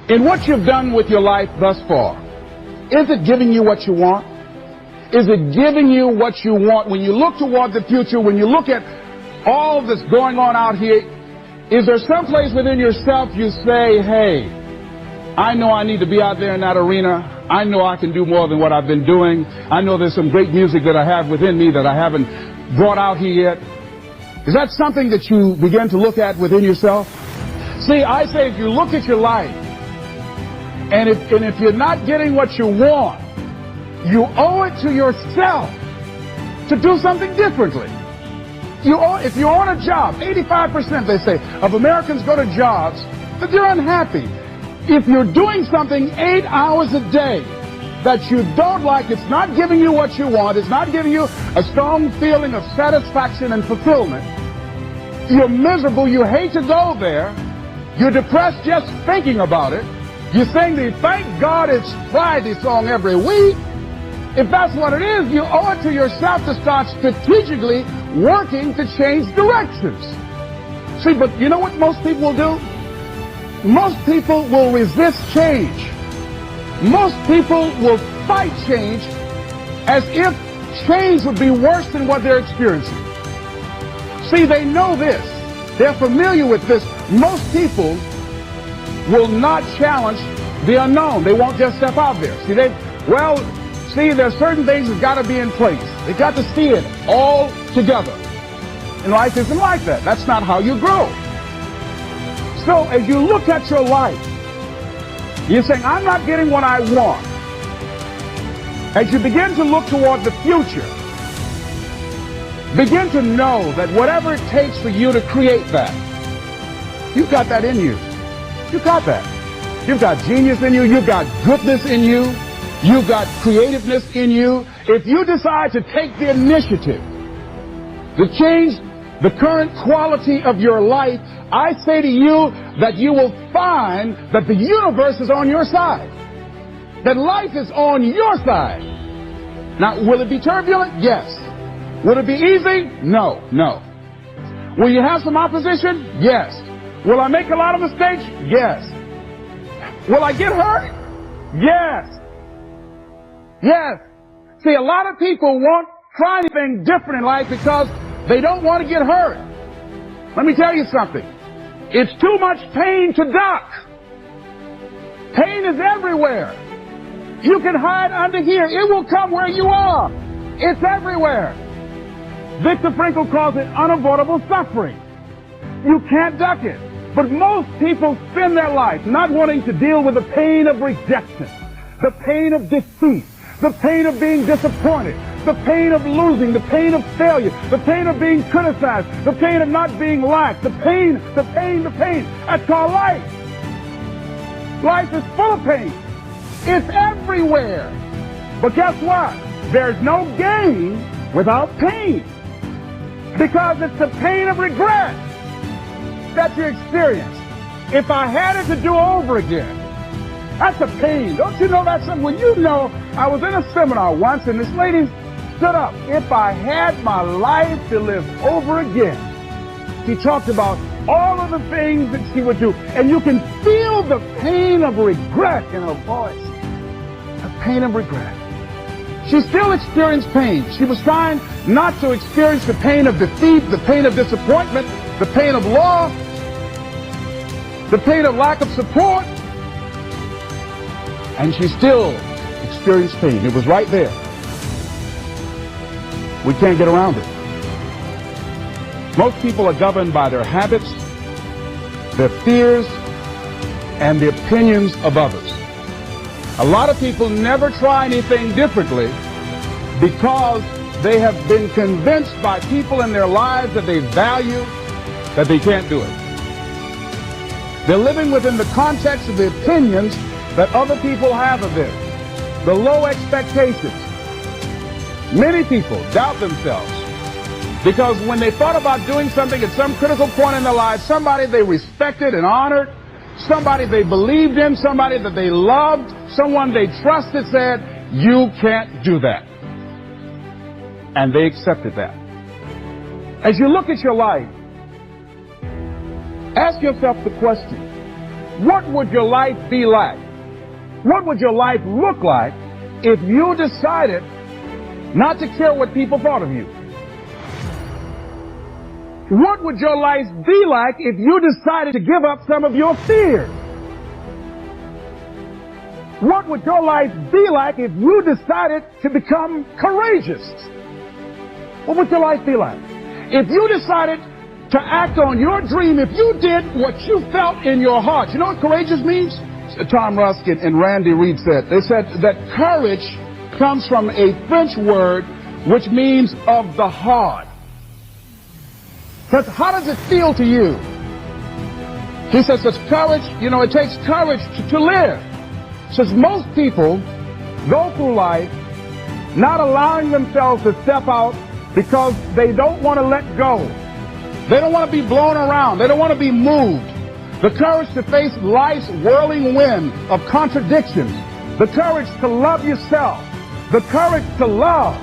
In what you've done with your life thus far, is it giving you what you want? Is it giving you what you want? When you look toward the future, when you look at all that's going on out here, is there some place within yourself you say, hey, I know I need to be out there in that arena. I know I can do more than what I've been doing. I know there's some great music that I have within me that I haven't brought out here yet. Is that something that you begin to look at within yourself? See, I say if you look at your life, and if you're not getting what you want, you owe it to yourself to do something differently. If you're on a job, 85% they say of Americans go to jobs that they're unhappy. If you're doing something 8 hours a day that you don't like, it's not giving you what you want, it's not giving you a strong feeling of satisfaction and fulfillment, you're miserable, you hate to go there, you're depressed just thinking about it, you sing the Thank God It's Friday song every week. If that's what it is, you owe it to yourself to start strategically working to change directions. See, but you know what most people will do? Most people will resist change. Most people will fight change as if change would be worse than what they're experiencing. See, they know this. They're familiar with this. Most people will not challenge the unknown. They won't just step out there. See, there's certain things that got to be in place. They got to see it all together. And life isn't like that. That's not how you grow. So as you look at your life, you're saying, I'm not getting what I want. As you begin to look toward the future, begin to know that whatever it takes for you to create that, you've got that in you. You've got that. You've got genius in you. You've got goodness in you. You've got creativeness in you. If you decide to take the initiative to change the current quality of your life, I say to you that you will find that the universe is on your side. That life is on your side. Now, will it be turbulent? Yes. Will it be easy? No. Will you have some opposition? Yes. Will I make a lot of mistakes? Yes. Will I get hurt? Yes. Yes. See, a lot of people won't try anything different in life because they don't want to get hurt. Let me tell you something. It's too much pain to duck. Pain is everywhere. You can hide under here. It will come where you are. It's everywhere. Viktor Frankl calls it unavoidable suffering. You can't duck it. But most people spend their life not wanting to deal with the pain of rejection, the pain of defeat, the pain of being disappointed, the pain of losing, the pain of failure, the pain of being criticized, the pain of not being liked, the pain. That's called life. Life is full of pain. It's everywhere. But guess what? There's no gain without pain. Because it's the pain of regret that you experience. If I had it to do over again, that's a pain. Don't you know that's something? Well, you know, I was in a seminar once and this lady stood up. If I had my life to live over again, she talked about all of the things that she would do. And you can feel the pain of regret in her voice. The pain of regret. She still experienced pain. She was trying not to experience the pain of defeat, the pain of disappointment, the pain of loss, the pain of lack of support. And she still experienced pain. It was right there. We can't get around it. Most people are governed by their habits, their fears, and the opinions of others. A lot of people never try anything differently because they have been convinced by people in their lives that they value that they can't do it. They're living within the context of the opinions that other people have of them, the low expectations. Many people doubt themselves because when they thought about doing something at some critical point in their lives, somebody they respected and honored, somebody they believed in, somebody that they loved, someone they trusted said, you can't do that. And they accepted that. As you look at your life, ask yourself the question, What would your life be like? What would your life look like if you decided not to care what people thought of you? What would your life be like if you decided to give up some of your fears? What would your life be like if you decided to become courageous? What would your life be like? If you decided to act on your dream, if you did what you felt in your heart. You know what courageous means? Tom Ruskin and Randy Reed said. They said that courage comes from a French word which means of the heart. But how does it feel to you? He says it's courage, it takes courage to live. Says most people go through life not allowing themselves to step out because they don't want to let go. They don't want to be blown around. They don't want to be moved. The courage to face life's whirling wind of contradictions. The courage to love yourself. The courage to love.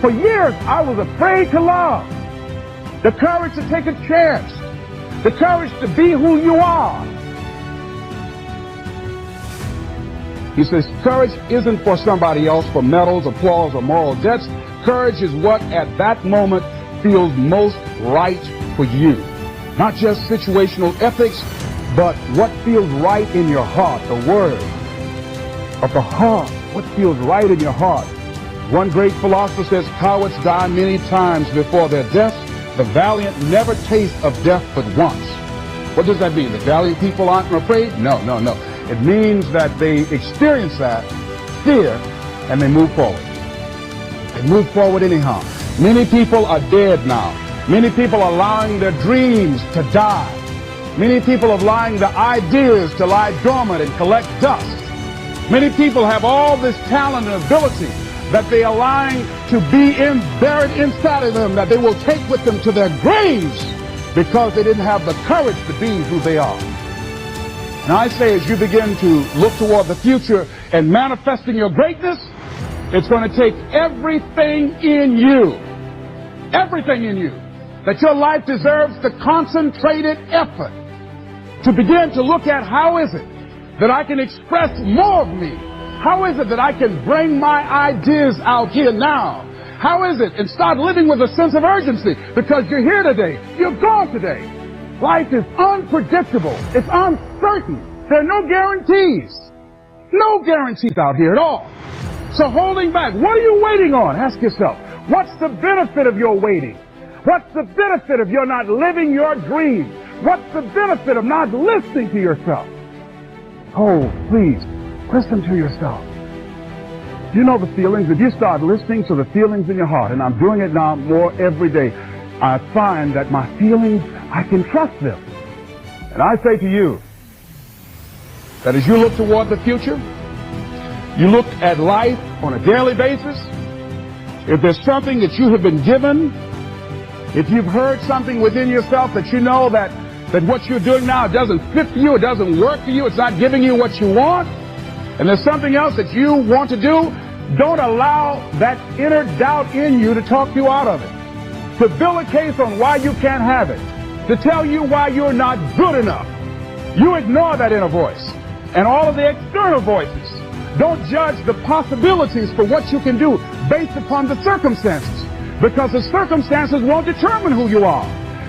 For years, I was afraid to love. The courage to take a chance. The courage to be who you are. He says, courage isn't for somebody else for medals, applause, or moral debts. Courage is what at that moment feels most right for you. Not just situational ethics, but what feels right in your heart. The word of the heart. What feels right in your heart. One great philosopher says, cowards die many times before their death. The valiant never taste of death but once. What does that mean? The valiant people aren't afraid? No. It means that they experience that fear and they move forward. They move forward anyhow. Many people are dead now. Many people are allowing their dreams to die. Many people are allowing the ideas to lie dormant and collect dust. Many people have all this talent and ability that they are allowing to be buried inside of them, that they will take with them to their graves because they didn't have the courage to be who they are. And I say, as you begin to look toward the future and manifesting your greatness, it's going to take everything in you, that your life deserves the concentrated effort to begin to look at how is it that I can express more of me? How is it that I can bring my ideas out here now? How is it? And start living with a sense of urgency because you're here today. You're gone today. Life is unpredictable. It's uncertain. There are no guarantees. No guarantees out here at all. So holding back, what are you waiting on? Ask yourself, what's the benefit of your waiting? What's the benefit of your not living your dream? What's the benefit of not listening to yourself? Oh, please, listen to yourself. You know the feelings. If you start listening to the feelings in your heart, and I'm doing it now more every day, I find that my feelings, I can trust them. And I say to you that as you look toward the future, you look at life on a daily basis, if there's something that you have been given, if you've heard something within yourself that you know that what you're doing now doesn't fit for you, it doesn't work for you, it's not giving you what you want, and there's something else that you want to do, don't allow that inner doubt in you to talk you out of it. To build a case on why you can't have it. To tell you why you're not good enough. You ignore that inner voice and all of the external voices. Don't judge the possibilities for what you can do based upon the circumstances, because the circumstances won't determine who you are.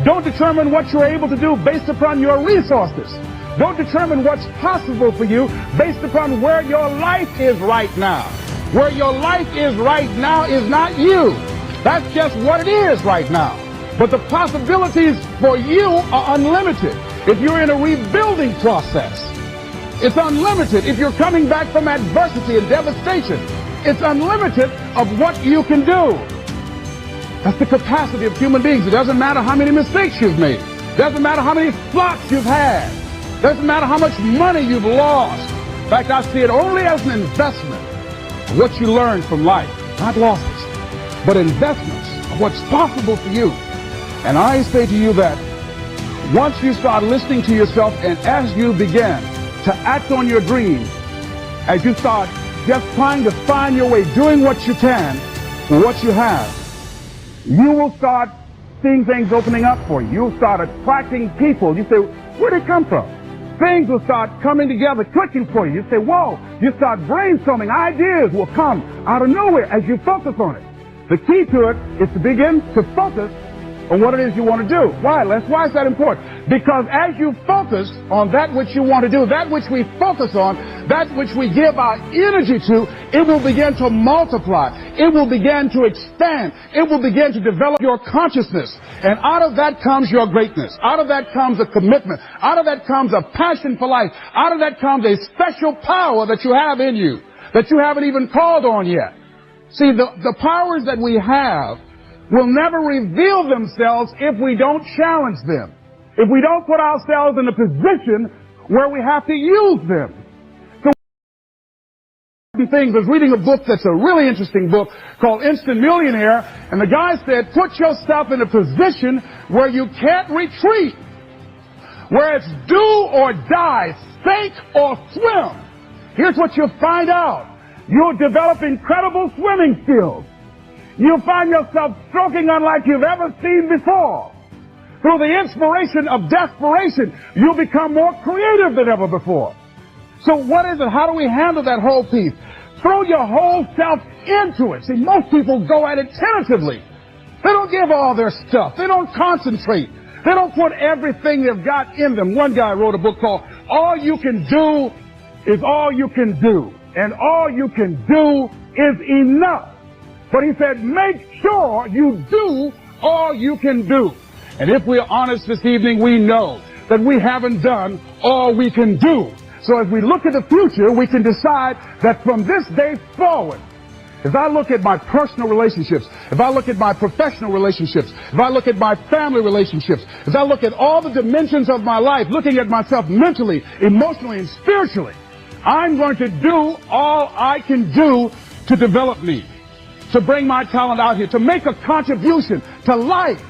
Don't determine what you're able to do based upon your resources. Don't determine what's possible for you based upon where your life is right now. Where your life is right now is not you. That's just what it is right now. But the possibilities for you are unlimited. If you're in a rebuilding process, it's unlimited. If you're coming back from adversity and devastation, it's unlimited of what you can do. That's the capacity of human beings. It doesn't matter how many mistakes you've made. It doesn't matter how many flops you've had. It doesn't matter how much money you've lost. In fact, I see it only as an investment of what you learn from life. Not losses, but investments of what's possible for you. And I say to you that once you start listening to yourself and as you begin to act on your dream, as you start just trying to find your way, doing what you can with what you have, you will start seeing things opening up for you. You'll start attracting people. You say, where'd it come from? things will start coming together, clicking for you. You say, whoa, you start brainstorming. Ideas will come out of nowhere as you focus on it. The key to it is to begin to focus on what it is you want to do. Why, Les? Why is that important? Because as you focus on that which you want to do, that which we focus on, that which we give our energy to, it will begin to multiply. It will begin to expand. It will begin to develop your consciousness. And out of that comes your greatness. Out of that comes a commitment. Out of that comes a passion for life. Out of that comes a special power that you have in you that you haven't even called on yet. See, the powers that we have will never reveal themselves if we don't challenge them, if we don't put ourselves in a position where we have to use them. So things. I was reading a book that's a really interesting book called Instant Millionaire, and the guy said, put yourself in a position where you can't retreat, where it's do or die, sink or swim. Here's what you'll find out. You'll develop incredible swimming skills. You'll find yourself stroking unlike you've ever seen before. Through the inspiration of desperation, you'll become more creative than ever before. So what is it? How do we handle that whole piece? Throw your whole self into it. See, most people go at it tentatively. They don't give all their stuff. They don't concentrate. They don't put everything they've got in them. One guy wrote a book called All You Can Do Is All You Can Do. And all you can do is enough. But he said, make sure you do all you can do. And if we're honest this evening, we know that we haven't done all we can do. So as we look at the future, we can decide that from this day forward, as I look at my personal relationships, if I look at my professional relationships, if I look at my family relationships, as I look at all the dimensions of my life, looking at myself mentally, emotionally, and spiritually, I'm going to do all I can do to develop me, to bring my talent out here, to make a contribution to life.